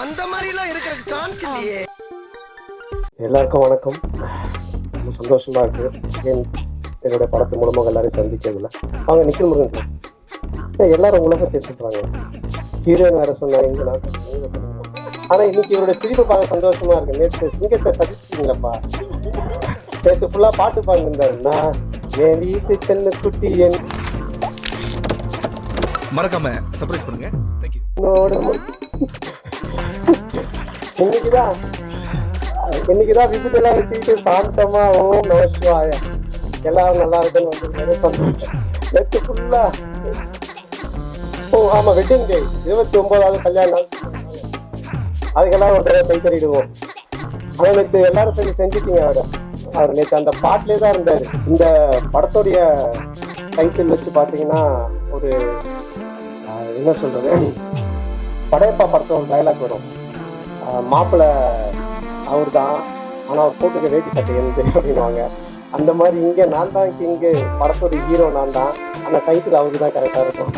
அந்த மாதிரி எல்லாம் இருக்கிற சான்ஸ் இல்லையே. எல்லாருக்கும் வணக்கம். ரொம்ப சந்தோஷமா இருக்கு என்னுடைய படத்து மூலமாக எல்லாரையும் சந்திக்கிறதுல. வாங்க நிக்கில் முருகன் சார். எல்லாரும் உங்களை பற்றி சொல்றாங்க, ஹீரோயின் வேற சொன்னாங்க. ஆனா இன்னைக்கு இவருடைய சிரிப்பு பார்க்க சந்தோஷமா இருக்கு. நேற்று சிங்கத்தை சதிச்சிட்டீங்களப்பா. நேற்று ஃபுல்லா பாட்டு பாடிருந்தாருன்னா என் வீட்டு கண்ணு குட்டி என் மறக்காம சர்ப்ரைஸ் பண்ணுங்க. தேங்க்யூ. இன்னைக்குதான் விபத்தெல்லாம் வச்சுக்கிட்டு சாந்தமா ஓம் நமசிவாய எல்லாரும் நல்லா இருக்குன்னு வந்திருக்காரு. சந்தோஷம். நேற்று ஃபுல்லா ஆமா வெட்டிங் டே 29வது கல்யாணம். அதுக்கெல்லாம் ஒரு தடவை கை தறிடுவோம். ஆனா நேற்று எல்லாரும் சரி செஞ்சுட்டீங்க. அவர் நேற்று அந்த பாட்டிலே தான் இருந்தாரு. இந்த படத்தோடைய டைட்டில் வச்சு பாத்தீங்கன்னா ஒரு என்ன சொல்றது, படையப்பா படத்துல ஒரு டைலாக் வரும். மாப்பிள்ளை அவர் தான், ஆனா அவர் போட்டுக்க வேட்டி சட்டை எந்த அப்படின்வாங்க. அந்த மாதிரி இங்க நான் தான் கிங்கு, படத்தோட ஹீரோ நான் தான். அந்த டைட்டில் அவருக்கு தான் கரெக்டா இருக்கும்.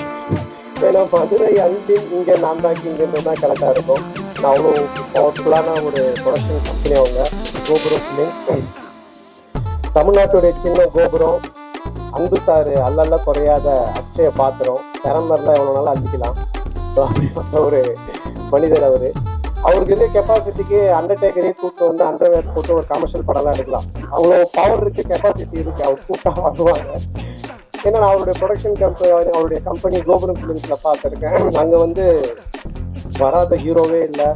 ஏன்னா மதுரை அன்பின் இங்க நான் தான் கிங்குன்றது தான் கரெக்டா இருக்கும். நான் அவ்வளோ பவர்ஃபுல்லான ஒரு ப்ரொடக்ஷன் கம்பெனி அவங்க. கோபுரம் ஃபிலிம்ஸ், தமிழ்நாட்டுடைய சின்ன கோபுரம். அன்பு சாரு அல்லல்ல குறையாத அட்சய பாத்திரம். திறமரில் எவ்வளோ நாளும் அழிக்கலாம். ஸோ அப்படிப்பட்ட ஒரு மனிதர் அவரு. அவருக்கு இருக்க கெப்பாசிட்டிக்கு அண்டர்டேக்கரே கூட்டு வந்து அண்டர்வேர் போட்டு ஒரு கமர்ஷியல் படம்லாம் எடுக்கலாம். அவ்வளோ பவர் இருக்கு, கெப்பாசிட்டி இருக்கு. அவர் கூட்டம் வருவாங்க. ஏன்னா நான் அவருடைய ப்ரொடக்ஷன் கம்பெனி, அவருடைய கம்பெனி கோபுரம் ஃபிலிம்ஸ்ல பார்த்துருக்கேன். அங்கே வந்து வராத ஹீரோவே இல்லை,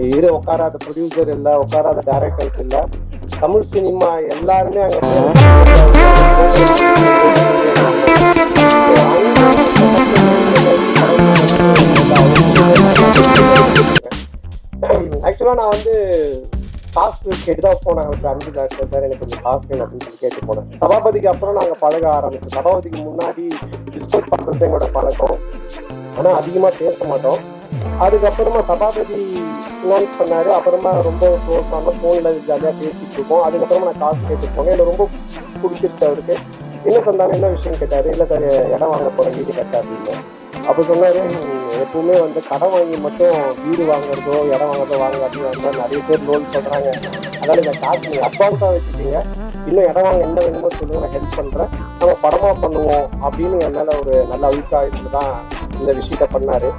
ஹீரோ உட்காராத ப்ரொடியூசர் இல்லை, உட்காராத டைரக்டர்ஸ் இல்லை. தமிழ் சினிமா எல்லாருமே அங்கே ஆக்சுவலா நான் வந்து காசு கேட்டுதான் போனேன். அவருக்கு அன்பு சார் எனக்கு கொஞ்சம் காசு வேணும் அப்படின்னு சொல்லி கேட்டு போனேன். சபாபதிக்கு அப்புறம் நாங்க பழக ஆரம்பிச்சோம். சபாபதிக்கு முன்னாடி டிஸ்கஸ் பண்றது எங்களோட பழக்கம். ஆனா அதிகமா பேச மாட்டோம். அதுக்கப்புறமா சபாபதி ஃபினான்ஸ் பண்ணாரு. அப்புறமா ரொம்ப க்ளோஸ் ஆன போன்ல ஜாலியா பேசிட்டு இருக்கோம். அதுக்கப்புறமா நான் காசு கேட்டு போனேன். எனக்கு ரொம்ப பிடிச்சிருச்சு அவருக்கு. என்ன சந்தானம் என்ன விஷயம் கேட்டாரு. இல்லை சார் இடம் வாங்க போறேன், வீடு கட்ட அப்படின்னு. அப்போ சொன்னாரு, எப்பவுமே வந்து கடன் வாங்கி மட்டும் வீடு வாங்குறதோ இடம் வாங்குறதோ வாங்காதீங்க. நிறைய பேர் லோன் சொல்றாங்க. அதனால இந்த காசு நீங்க அட்வான்ஸா வச்சுக்கீங்க, இன்னும் இடம் வாங்க என்ன வேணுமோ சொல்லுங்க, நான் ஹெல்ப் பண்றேன், நம்ம படமா பண்ணுவோம் அப்படின்னு என் மேல ஒரு நல்ல அபிப்பிராயத்துல தான் இந்த விஷயத்த பண்ணாரு.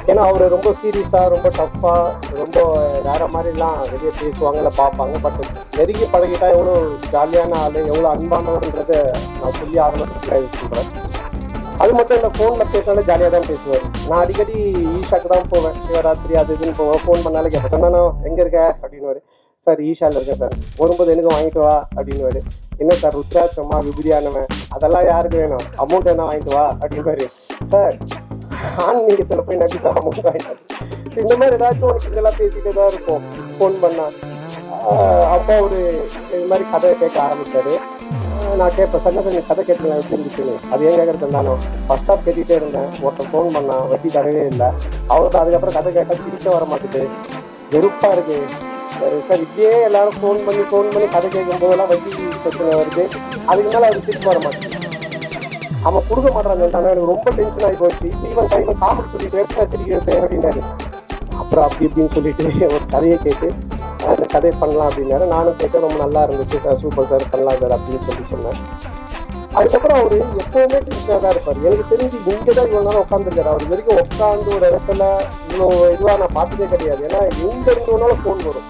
ஏன்னா அவரு ரொம்ப சீரியஸா, ரொம்ப டஃப்பா, ரொம்ப வேற மாதிரிலாம் வெளியே பேசுவாங்க, இல்லை பார்ப்பாங்க. பட் நெருங்கி பழகிட்டா எவ்வளோ ஜாலியான ஆளு, எவ்வளோ அன்பானவர்ன்றத நான் சொல்லி ஆரம்பத்துல சொல்றேன். அது மட்டும் இல்லை, ஃபோனில் பேசினாலே ஜாலியாக தான் பேசுவார். நான் அடிக்கடி ஈஷாக்கு தான் போவேன். சிவராத்திரி அது இதுன்னு போவேன். ஃபோன் பண்ணாலே கேட்பேன், சொன்னா எங்கே இருக்க அப்படின்னு. சார் ஈஷாவில் இருக்கேன் சார், வரும்போது எனக்கு வாங்கிட்டு வா அப்படின்னு. என்ன சார் ருத்ராட்சமா விபூதியானவன் அதெல்லாம் யாருக்கு வேணும், அமௌண்ட் என்ன வாங்கிட்டு வா அப்படின்னு. சார் ஆன்மீகத்தில் போய் நம்பி சார் அமௌண்ட் வாங்கிட்டு. இந்த மாதிரி ஏதாச்சும் உனக்கு இதெல்லாம் பேசிட்டு தான் இருக்கும் ஃபோன் பண்ணா. அப்போ அவரு இது மாதிரி கதை கேட்க ஆரம்பிச்சாரு. நான் கேட்பேன், சார் சார் நீ கதை கேட்டு எப்படி இருந்துச்சுன்னு. அது ஏன் கேட்கறது இருந்தாலும் ஃபர்ஸ்ட் ஸ்டாப் கேட்டுகிட்டே இருந்தேன். ஒருத்தர் ஃபோன் பண்ணான், வட்டி தரவே இல்லை. அவ்வளோதான். அதுக்கப்புறம் கதை கேட்டால் சிரிக்க வர மாட்டேது, வெறுப்பாக இருக்கு. சார் இப்படியே எல்லாரும் ஃபோன் பண்ணி கதை கேட்கும் போதெல்லாம் வட்டி பிரச்சனை வருது. அதுக்கு மேலே அது சிரிக்க வர மாட்டேங்குது. அவன் கொடுக்க மாட்டான்னு சொல்லிட்டாங்க. எனக்கு ரொம்ப டென்ஷன் ஆகி போச்சு. இவன் காமெடி சொல்லிட்டு எப்படி சிரிக்கிறது அப்படின்னாரு. அப்புறம் அப்படி இப்படின்னு சொல்லிட்டு ஒரு கதையை கேட்டு அந்த கதையை பண்ணலாம் அப்படின்னாரு. நானும் கேட்க ரொம்ப நல்லா இருந்துச்சு சார், சூப்பர் சார், பண்ணலாம் சார் அப்படின்னு சொன்னேன். அதுக்கப்புறம் அவரு எப்பவுமே டென்ஷனாக தான் இருப்பார். எனக்கு தெரிஞ்சு இங்கே தான் இவ்வளோ நேரம் உட்காந்துருக்காரு. அவர் வரைக்கும் உட்காந்து ஒரு இடத்துல இவ்வளோ இதுவாக நான் பார்த்ததே கிடையாது. ஏன்னா எங்க இருந்தோனாலும் ஃபோன் வரும்.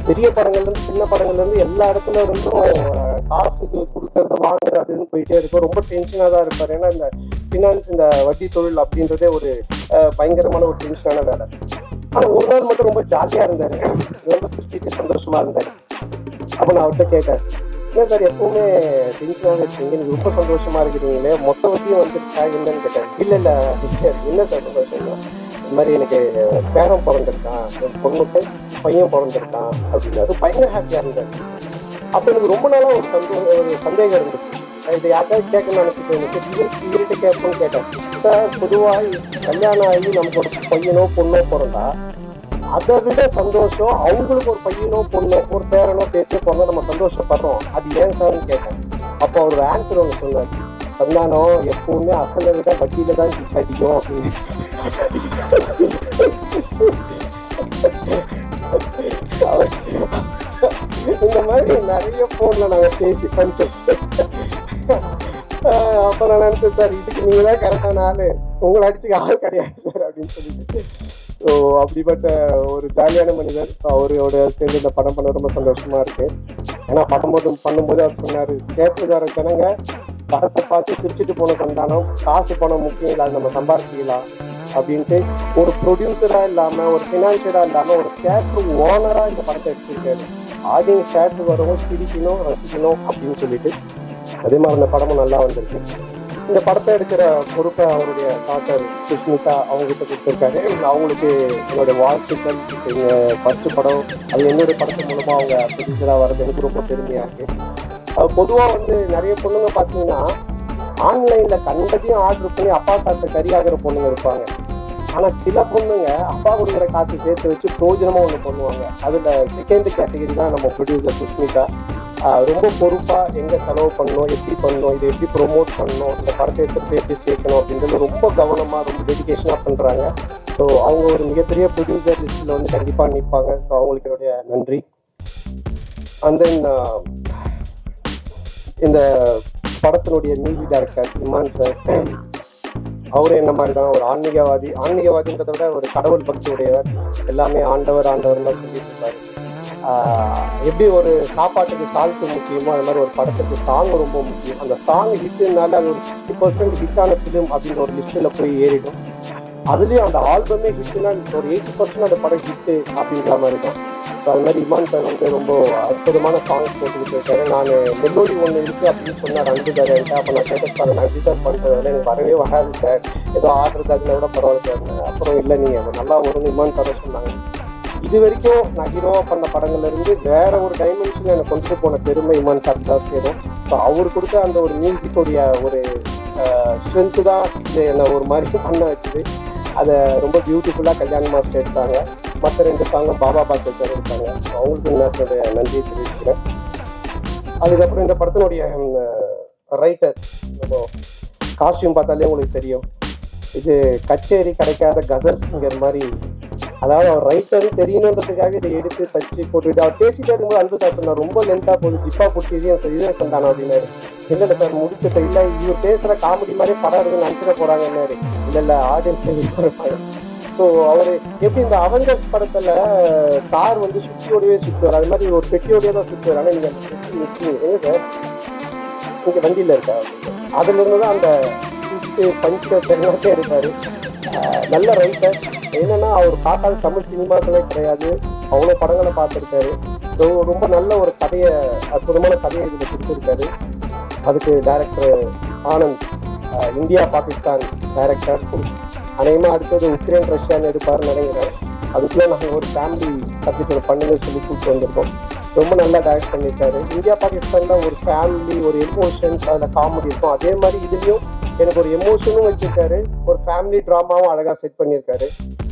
பெரிய படங்கள்லேருந்து சின்ன படங்கள்லேருந்து எல்லா இடத்துல இருந்தும் காசுக்கு கொடுக்கறது வாங்குறது அதுன்னு போயிட்டே இருக்கும். ரொம்ப டென்ஷனாக தான் இருப்பார். ஏன்னா இந்த ஃபினான்ஸ், இந்த வட்டி தொழில் அப்படின்றதே ஒரு பயங்கரமான ஒரு டென்ஷனான வேலை. ஆனால் ஒரு நாள் மட்டும் ரொம்ப ஜாலியாக இருந்தார், ரொம்ப சிரிச்சிட்டு சந்தோஷமா இருந்தார். அப்போ நான் அவர்கிட்ட கேட்டேன், இல்லை சார் எப்பவுமே டென்ஷனாக இருக்கீங்க, நீங்கள் ரொம்ப சந்தோஷமா இருக்கிறீங்களே, மொத்த வட்டியும் வந்துருச்சா என்னன்னு கேட்டேன். இல்லை என்ன சார் சந்தோஷம், இந்த மாதிரி எனக்கு பேரன் பிறந்திருக்கான், என் பொண்ணுக்கு பையன் பிறந்திருக்கான் அப்படின்னாரு. பயங்கர ஹாப்பியாக இருந்தார். அப்போ எனக்கு ரொம்ப நாளாக ஒரு சந்தேகம் இருந்துச்சு. இதை யாருக்காவது கேட்கணும்னு நினச்சிட்டு இவர்கிட்ட கேட்போன்னு கேட்டேன். சார் பொதுவாக கல்யாணம் ஆகி நமக்கு ஒரு பையனோ பொண்ணோ பிறந்தா அதை விட சந்தோஷம் அவங்களுக்கு ஒரு பையனோ பொண்ணோ ஒரு பேரனோ பேச்சோ பிறந்தா நம்ம சந்தோஷப்படுறோம். அது ஏன் சார்ன்னு கேட்டேன். அப்போ அவர் ஆன்சர் ஒன்று சொன்னார், சந்தானம் எப்பவுமே அசலை விட வட்டியில தான் அதிகம் அப்படின்னு. இந்த மாதிரி நிறைய போன்ல நாங்க பேசி பஞ்சஸ். அப்ப நான் நினைச்சேன் சார் இதுக்கு நீங்க தான் கரெக்டான ஆளு, உங்களை அடிச்சுக்க ஆள் கிடையாது சார் அப்படின்னு சொல்லிட்டு. ஸோ அப்படிப்பட்ட ஒரு ஜாலியான மனிதர். அவரோட சேர்ந்து இந்த படம் பண்ண ரொம்ப சந்தோஷமா இருக்கு. ஏன்னா படம் பண்ணும்போது அவர் சொன்னாரு, தேட்டருக்கு வர ஜனங்க படத்தை பார்த்து சிரிச்சுட்டு போன சந்தானம், காசு பணம் முக்கியம் இல்லை, அது நம்ம சம்பாதிச்சிக்கலாம் அப்படின்ட்டு ஒரு ப்ரொடியூசரா இல்லாம ஒரு ஃபினான்ஷியலா இல்லாம ஒரு தேட்டர் ஓனரா இந்த படத்தை எடுத்திருக்காரு. ஆடியன்ஸ் தேட்டருக்கு வரவும் சிரிக்கணும் ரசிக்கணும் அப்படின்னு சொல்லிட்டு. அதே மாதிரி இந்த படமும் நல்லா வந்திருக்கு. இந்த படத்தை எடுக்கிற பொறுப்பை அவருடைய டாக்டர் சுஷ்மிதா அவங்ககிட்ட கொடுத்துருக்காரு. அவங்களுக்கு என்னுடைய வாழ்த்துக்கள். ஃபர்ஸ்ட் படம் அது என்னுடைய படத்து மூலமா அவங்க ப்ரொடியூசரா வர்றது எனக்கு ரொம்ப பெருமையா இருக்கு. பொதுவா நிறைய பொண்ணுங்க பாத்தீங்கன்னா ஆன்லைன்ல கண்டதையும் ஆர்டர் பண்ணி அப்பா காசை கறியாகிற பொண்ணுங்க இருப்பாங்க. ஆனா சில பொண்ணுங்க அப்பா கொடுக்குற காசை சேர்த்து வச்சு பிரோஜனமா ஒண்ணு பண்ணுவாங்க. அதுல செகண்ட் கேட்டகரி தான் நம்ம ப்ரொடியூசர் சுஷ்மிதா. ரொம்ப பொறுப்பா எங்க செலவு பண்ணணும், எப்படி பண்ணணும், இதை எப்படி ப்ரொமோட் பண்ணணும், இந்த படத்தை எடுத்துட்டு போய் எப்படி சேர்க்கணும் அப்படின்றது ரொம்ப கவனமா ரொம்ப டெடிகேஷனா பண்றாங்க. ஸோ அவங்க ஒரு மிகப்பெரிய ப்ரொடியூசர் லிஸ்ட்ல கண்டிப்பா நிற்பாங்க. ஸோ அவங்களுக்கு என்னுடைய நன்றி. அண்ட் தென் இந்த படத்தினுடைய மியூசிக் டைரக்டர் இமான் சார், அவரும் என்ன மாதிரி தான் ஒரு ஆன்மீகவாதின்றதை விட ஒரு கடவுள் பக்தி உடையவர். எல்லாமே ஆண்டவர்லாம் சொல்லிட்டு இருப்பாரு. எப்படி ஒரு சாப்பாட்டுக்கு சால்ட்டு முக்கியமோ அது மாதிரி ஒரு படத்துக்கு சாங் ரொம்ப முக்கியம். அந்த சாங் ஹிட்டுனால அது ஒரு 60% ஹிட்டான ஃபிலிம் அப்படின்ற ஒரு லிஸ்ட்டில் போய் ஏறிடும். அதுலேயும் அந்த ஆல்பமே ஹிட்டுனா ஒரு 80% அந்த படம் ஹிட்டு அப்படின்ற மாதிரி இருக்கும். ஸோ அது மாதிரி இமான் சார் ரொம்ப அற்புதமான சாங்ஸ் போட்டுக்கிட்டு இருக்காரு. நான் மெலோடி ஒன்று இருக்குது அப்படின்னு சொன்னார் அனுப்பு சார் என்கிட்ட. அப்போ நான் கேட்டேன், நன்றி சார் பண்ணுறதுல எனக்கு வரவே வராது சார், ஏதோ ஆர்டருக்கு அதில் விட பரவாயில்ல சார். அப்புறம் இல்லை நீங்கள் நல்லா வரும்னு இமான் சாரை சொன்னாங்க. இது வரைக்கும் நான் ஹீரோவா பண்ண படங்கள்ல இருந்து வேற ஒரு டைமென்ஷன்ல எனக்கு கொண்டு போன பெருமை இமான் சார் தான் சேரும். ஸோ அவர் கொடுத்த அந்த ஒரு மியூசிக்கோடைய ஒரு ஸ்ட்ரென்த்து தான் என்னை ஒரு மாதிரி பண்ண வச்சுது. அதை ரொம்ப பியூட்டிஃபுல்லாக கல்யாண் மாஸ்டர் எடுத்தாங்க. மற்ற 2 சாங்கும் பாபா பாஸ்கர் சார் எடுத்தாங்க. அவங்களுக்கு என்னுடைய நன்றியை தெரிவிச்சுக்கிறேன். அதுக்கப்புறம் இந்த படத்தினுடைய ரைட்டர், காஸ்டியூம் பார்த்தாலே உங்களுக்கு தெரியும், இது கச்சேரி கிடைக்காத கசல் சிங்கர் மாதிரி. அதாவது அவர் ரைட்டர் தெரியணுன்றதுக்காக இதை எடுத்து தச்சு போட்டுக்கிட்டு அவர் பேசிட்டே இருக்கும்போது அன்பு சார் சொன்னார், ரொம்ப லென்த்தாக போகுது, ஜிப்பா பிடிச்சி இதே சந்தானம் அப்படின்னாரு. இல்லை சார் முடிச்சுட்டு இல்லை இவர் பேசுகிற காமெடி மாதிரி படம் இருக்குன்னு நினச்சிட போகிறாங்கன்னாரு. இல்லை ஆடியன்ஸ் இருப்பாங்க. ஸோ அவர் எப்படி இந்த அவெஞ்சர்ஸ் படத்தில் கார் சுற்றியோடவே சுற்றுவார், அது மாதிரி ஒரு பெட்டியோடவே தான் சுற்றுவார். ஆனால் நீங்கள் பெட்டி மிஸ்ஸிங் எங்க சார் இங்கே வண்டியில் இருக்கா, அதுலேருந்து தான் அந்த பஞ்சர் எல்லாத்தையும் எடுப்பாரு. நல்ல ரைட்டர். என்னன்னா அவர் பார்க்காத தமிழ் சினிமாக்களே கிடையாது, அவ்வளோ படங்களை பார்த்துருக்காரு. ரொம்ப நல்ல ஒரு கதையை, அற்புதமான கதையை இதில் கொடுத்துருக்காரு. அதுக்கு director Anand, India Pakistan director. அநேகமாக அடுத்தது உக்ரைன் ரஷ்யான்னு எடுப்பாருன்னு நினைக்கிறேன். அதுக்குள்ளே நாங்கள் ஒரு ஃபேமிலி சப்ஜெக்ட் பண்ணுங்க சொல்லி கூப்பிட்டு வந்திருக்கோம். ரொம்ப நல்லா டைரக்ட் பண்ணியிருக்காரு. இந்தியா பாகிஸ்தான்ல ஒரு ஃபேமிலி, ஒரு எமோஷன்ஸ், அதில் காமெடி இருக்கும். அதே மாதிரி இதுலேயும் எனக்கு ஒரு எமோஷனும் வச்சிருக்காரு, ஒரு ஃபேமிலி ட்ராமாவும் அழகாக செட் பண்ணியிருக்காரு.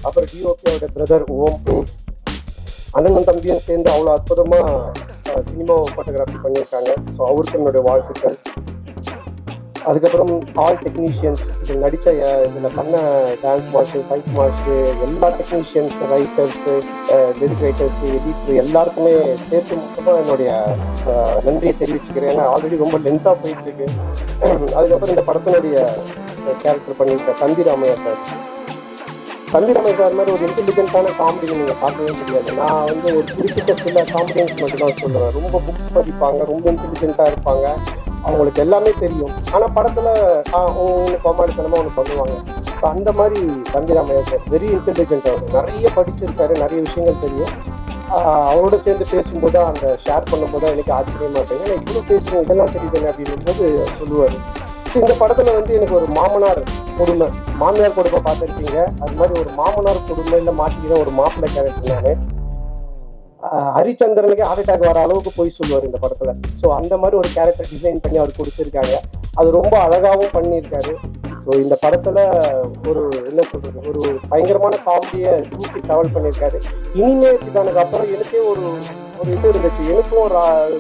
அப்புறம் டிஓபியோட பிரதர் ஓம், அண்ணன் தம்பியும் சேர்ந்து அவ்வளோ அற்புதமாக சினிமா ஃபோட்டோகிராஃபி பண்ணியிருக்காங்க. ஸோ அவருக்கு என்னுடைய வாழ்த்துக்கள். அதுக்கப்புறம் ஆல் டெக்னீஷியன்ஸ், இதில் நடித்த இதில் பண்ண டான்ஸ் மாஸ்டர், ஃபைட் மாஸ்டர், எல்லா technicians, writers, lyric writers, editor எல்லாருக்குமே சேர்த்து மொத்தமாக என்னுடைய நன்றியை தெரிவிச்சுக்கிறேன். ஏன்னா ஆல்ரெடி ரொம்ப லென்த்தாக போயிட்டுருக்கு. அதுக்கப்புறம் இந்த படத்தினுடைய கேரக்டர் பண்ணியிருக்க தந்திராமையா சார். தந்திராமையா சார் மாதிரி ஒரு இன்டெலிஜென்ட்டான காமெடி நீங்கள் பார்க்கவே முடியாது. நான் ஒரு குறிப்பிட்ட சில காமெடியன்ஸ் மட்டும் தான் சொல்லுவேன். ரொம்ப புக்ஸ் படிப்பாங்க, ரொம்ப இன்டெலிஜென்ட்டாக இருப்பாங்க, அவங்களுக்கு எல்லாமே தெரியும். ஆனால் படத்தில் ஒன்று கோமாளித்தனமாக ஒன்று பண்ணுவாங்க. ஸோ அந்த மாதிரி தந்திராமையா சார் வெரி இன்டெலிஜென்ட். அவர் நிறைய படிச்சிருக்காரு, நிறைய விஷயங்கள் தெரியும். அவரோட சேர்ந்து பேசும்போது அந்த ஷேர் பண்ணும்போது எனக்கு ஆச்சரியமா இருக்கு, ஏன்னா இவ்வளோ பேசுகிறேன் இதெல்லாம் தெரியுதுங்க அப்படின்னும்போது சொல்லுவார். ஸோ இந்த படத்தில் எனக்கு ஒரு மாமனார் கொடுமை, மாமியார் கொடுமை பார்த்துருக்கீங்க, அது மாதிரி ஒரு மாமனார் கொடுமையில் மாட்டிக்கிற ஒரு மாப்பிள்ளை கேரக்டர் நான். ஹரிச்சந்திரனுக்கு ஹார்ட் அட்டாக் வர அளவுக்கு போய் சொல்லுவார் இந்த படத்துல. ஸோ அந்த மாதிரி ஒரு கேரக்டர் டிசைன் பண்ணி அவர் கொடுத்துருக்காங்க. அது ரொம்ப அழகாகவும் பண்ணியிருக்காரு. ஸோ இந்த படத்துல ஒரு என்ன சொல்றது, ஒரு பயங்கரமான காமெடியை தூக்கி ட்ராவல் பண்ணியிருக்காரு. இனிமே இப்படிதானுக்கு அப்புறம் எனக்கே ஒரு இது இருந்துச்சு, எனக்கும் ஒரு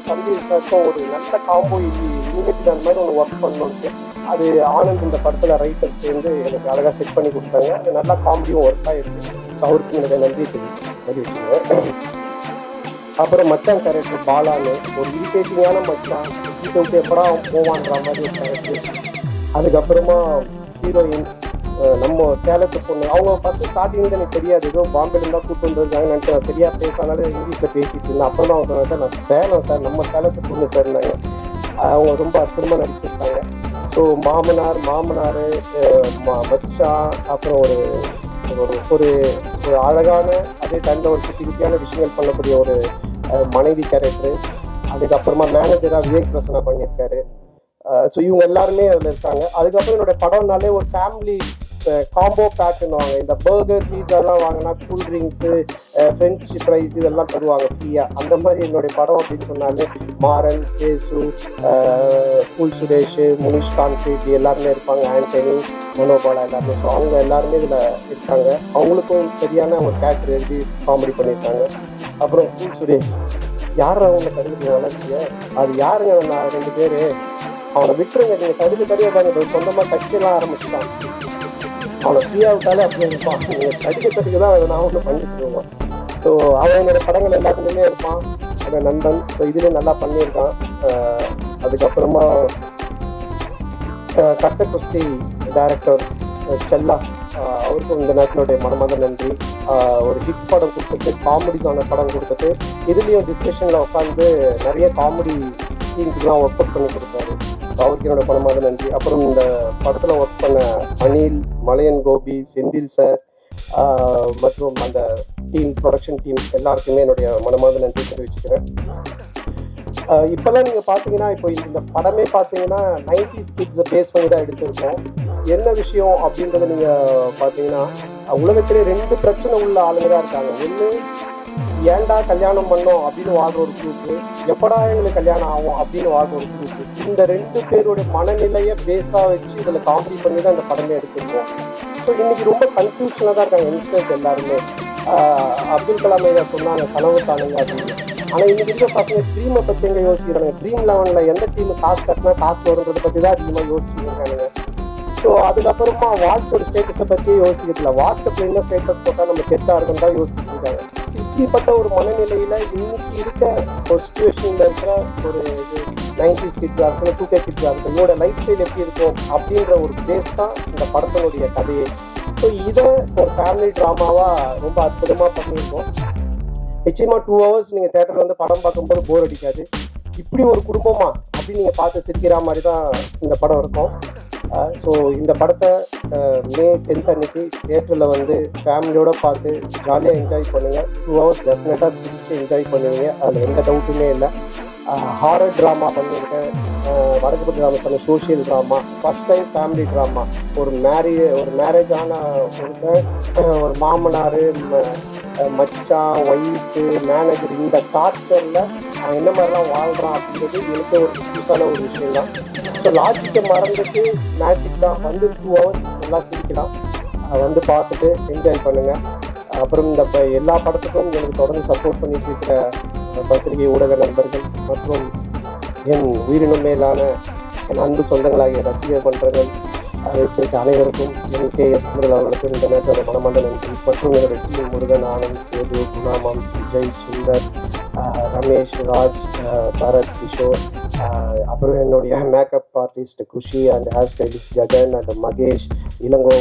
தம்பி சாருக்கும் ஒரு நல்ல காம்போ இனிமே அந்த மாதிரி ஒன்று ஒர்க் பண்ணணும்ட்டு. அது ஆனந்த் இந்த படத்தில் ரைட்டர் சேர்ந்து எனக்கு அழகாக செட் பண்ணி கொடுத்தாங்க. அது நல்லா காமெடியும் ஒர்க் ஆகிருக்கு. ஸோ அவருக்கு என்னுடைய நன்றி தெரிவிச்சுங்க. அப்புறம் மச்சான் கேரக்டர் பாலான்னு ஒரு இரிட்டேட்டிங்கான மச்சான், வீட்டு எப்படா அவன் போவான்ற மாதிரி ஒரு கேரக்டர். அதுக்கப்புறமா ஹீரோயின் நம்ம சேலத்து பொண்ணு, அவங்க ஃபர்ஸ்ட் ஸ்டார்டிங்ல எனக்கு தெரியாது, ஏதோ பாம்பேல இருந்தால் கூட்டு வந்துருக்காங்கன்னு நினச்சி நான் சரியா பேசாதனால இங்கிலீஷில் பேசிட்டு இருந்தேன். அப்புறம் தான் அவங்க சொன்னாங்க, சார் நான் சேலம் சார், நம்ம சேலத்து பொண்ணு சார்னாங்க. அவங்க ரொம்ப அற்புதமாக நடிச்சிருக்காங்க. ஸோ மாமனார் மச்சான், அப்புறம் ஒரு ஒரு ஒரு ஒரு அழகான அதே டைமில் ஒரு குட்டி குட்டியான விஷயங்கள் பண்ணக்கூடிய ஒரு மனைவி கேரக்டரு. அதுக்கப்புறமா மேனேஜராக விவேக் பிரசன்னா பண்ணியிருக்காரு. ஸோ இவங்க எல்லாருமே அதில் இருக்காங்க. அதுக்கப்புறம் என்னோட படம்னாலே ஒரு ஃபேமிலி காம்போ பேக்குன்னுவாங்க. இந்த பர்கர் பீஸாலாம் வாங்கினா கூல் ட்ரிங்க்ஸு ஃப்ரெஞ்சு ஃப்ரைஸ் இதெல்லாம் தருவாங்க ஃப்ரீயாக. அந்த மாதிரி என்னுடைய படம் அப்படின்னு சொன்னாலே மாறன், சேசு, கூல் சுரேஷ், முனிஷ்காந்த் இப்படி எல்லாருமே இருப்பாங்க. ஆண்டனி, மனோபாலா எல்லாருமே. ஸோ அவங்க எல்லாருமே இதில் இருக்காங்க. அவங்களுக்கும் சரியான ஒரு கேரக்டர் எழுதி காமெடி பண்ணியிருக்காங்க. அப்புறம் கூல் சுரேஷ், யார் அவங்க தடுக்கிற வளர்ச்சிய, அது யாருங்க? நான் 2 பேர் அவனை விட்டுருங்க, நீங்கள் தடுக்க சொந்தமாக கட்சியெல்லாம் ஆரம்பிச்சுட்டான். அவனை ஃப்ரீயாக விட்டாலே அப்படி இருப்பான். நீங்கள் தடுக்க தான் அதை நான் ஒன்று பண்ணிட்டு இருவான். ஸோ அவன் என்னோட படங்கள் எல்லாத்துலேயுமே இருப்பான், என்னோட நண்பன். ஸோ இதுலேயும் நல்லா பண்ணியிருக்கான். அதுக்கப்புறமா கட்ட குஸ்தி டைரக்டர் செல்லா, அவருக்கும் இந்த நேரத்தினுடைய மனமார்ந்த நன்றி. ஒரு ஹிட் படம் கொடுத்துட்டு, காமெடிஸான படம் கொடுத்துட்டு, இதுலேயும் டிஸ்கஷனில் உட்காந்து நிறைய காமெடி சீன்ஸ்லாம் ஒர்க் அவுட் பண்ணி கொடுத்தாரு. அவருக்கு என்னோட மனமார்ந்த நன்றி. அப்புறம் இந்த படத்தில் ஒர்க் பண்ண அனில், மலையன் கோபி, செந்தில் சார் மற்றும் அந்த டீம், ப்ரொடக்ஷன் டீம் எல்லாருக்குமே என்னுடைய மனமார்ந்த நன்றி தெரிவிச்சுக்கிறேன். இப்போல்லாம் நீங்கள் பார்த்தீங்கன்னா, இப்போ இந்த படமே பார்த்தீங்கன்னா 90s கிட்ஸை பேஸ் பண்ணி தான் எடுத்திருக்கோம். என்ன விஷயம் அப்படின்றத நீங்கள் பார்த்தீங்கன்னா, உலகத்திலே 2 பிரச்சனை உள்ள ஆளுங்க தான் இருக்காங்க. ஒன்று, ஏன்டா கல்யாணம் பண்ணோம் அப்படின்னு வாழ்ற ஒரு குரூப்பு, எப்படா எங்களுக்கு கல்யாணம் ஆகும் அப்படின்னு வாழ்ற ஒரு குரூப்பு. இந்த 2 பேருடைய மனநிலையை பேஸாக வச்சு இதில் காமெடி பண்ணி தான் இந்த படமே எடுத்திருக்கோம். ஸோ இன்னைக்கு ரொம்ப கன்ஃபியூஷனாக தான் இருக்காங்க யங்ஸ்டர்ஸ் எல்லாருமே. அப்துல் கலாம் ஐயா சொன்னாங்க கனவு காணுங்க அப்படின்னு. ஆனால் இன்னைக்கு இருக்க பசங்க ட்ரீமை பற்றி எங்கே யோசிக்கிறாங்க? ட்ரீம் லெவனில் எந்த டீமு காசு கட்டினா காசு வருன்றதை பற்றி தான் அதிகமாக யோசிச்சுட்டு இருக்காங்க. ஸோ அதுக்கப்புறமா வாழ்க்கையோட ஸ்டேட்டஸை பற்றியே யோசிக்கிறதுல, வாட்ஸ்அப்பில் என்ன ஸ்டேட்டஸ் போட்டால் நம்ம கெத்தாக இருக்குன்னு தான் யோசிச்சுட்டு இருக்காங்க. ஸோ இப்படிப்பட்ட ஒரு மனநிலையில் இன்னைக்கு இருக்க ஒரு சுச்சுவேஷனில் இருக்கிற ஒரு 90s கிட்ஸாக இருக்கணும், 2K கிட்ஸாக இருக்கணும், என்னோட லைஃப் ஸ்டைல் எப்படி இருக்கும் அப்படின்ற ஒரு பேஸ் தான் இந்த படத்தினுடைய கதையே. ஸோ இதை ஒரு ஃபேமிலி ட்ராமாவாக ரொம்ப அற்புதமாக பண்ணியிருக்கோம். நிச்சயமாக 2 hours நீங்கள் தேட்டரில் வந்து படம் பார்க்கும்போது போர் அடிக்காது. இப்படி ஒரு குடும்பமா அப்படின்னு நீங்கள் பார்த்து சிரிக்கிற மாதிரி தான் இந்த படம் இருக்கும். ஸோ இந்த படத்தை May 10th அன்னைக்கு தியேட்டரில் வந்து ஃபேமிலியோடு பார்த்து ஜாலியாக என்ஜாய் பண்ணுங்கள். 2 hours டெஃபினட்டாக சிரித்து என்ஜாய் பண்ணுவீங்க, அதில் எந்த டவுட்டுமே இல்லை. ஹாரர் ட்ராமா பண்ணியிருக்கேன், வடக்கு ட்ராமா சொன்ன social drama, first time family drama. ஒரு மேரேஜ் ஆன ஒரு மாமனார், மச்சான், ஒய்ஃபு, மேனேஜர், இந்த டார்ச்சரில் அவன் என்ன மாதிரிலாம் வாழ்கிறான் அப்படின்றது எனக்கு ஒரு புதுசான ஒரு விஷயம் தான். ஸோ லாஜிக்கை மறந்துட்டு மேஜிக் தான் வந்து 2 hours எல்லாம் சிரிக்கலாம். வந்து பார்த்துட்டு என்ஜாய் பண்ணுங்கள். அப்புறம் இந்த எல்லா படத்துக்கும் எனக்கு தொடர்ந்து சப்போர்ட் பண்ணிட்டு இருக்கிற பத்திரிகை ஊடக நண்பர்கள் மற்றும் என் உயிரினும் மேலான என் அன்பு சொந்தங்களாகிய ரசிகர் மன்றங்கள் வச்சிருக்க அனைவருக்கும், NKS முருகன் அவர்களுக்கும் இந்த நேரத்தோட மனமார்ந்த நன்றி. மற்றும் என்னோட டீம் முருகன், ஆனந்த், சேது, குணாமாம்ஸ், விஜய், சுந்தர், ரமேஷ், ராஜ், பரத், கிஷோர், அப்புறம் என்னுடைய makeup artist Khushi, and hair stylist Gagan, and Mahesh, Ilango,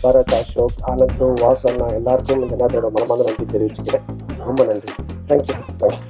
Bharath, Ashok, Anand, Vasanna எல்லாருக்கும் இந்த நேரத்தோட மனமார்ந்த நன்றி தெரிவிச்சுக்கிறேன். ரொம்ப நன்றி. தேங்க்யூ. தேங்க்ஸ்.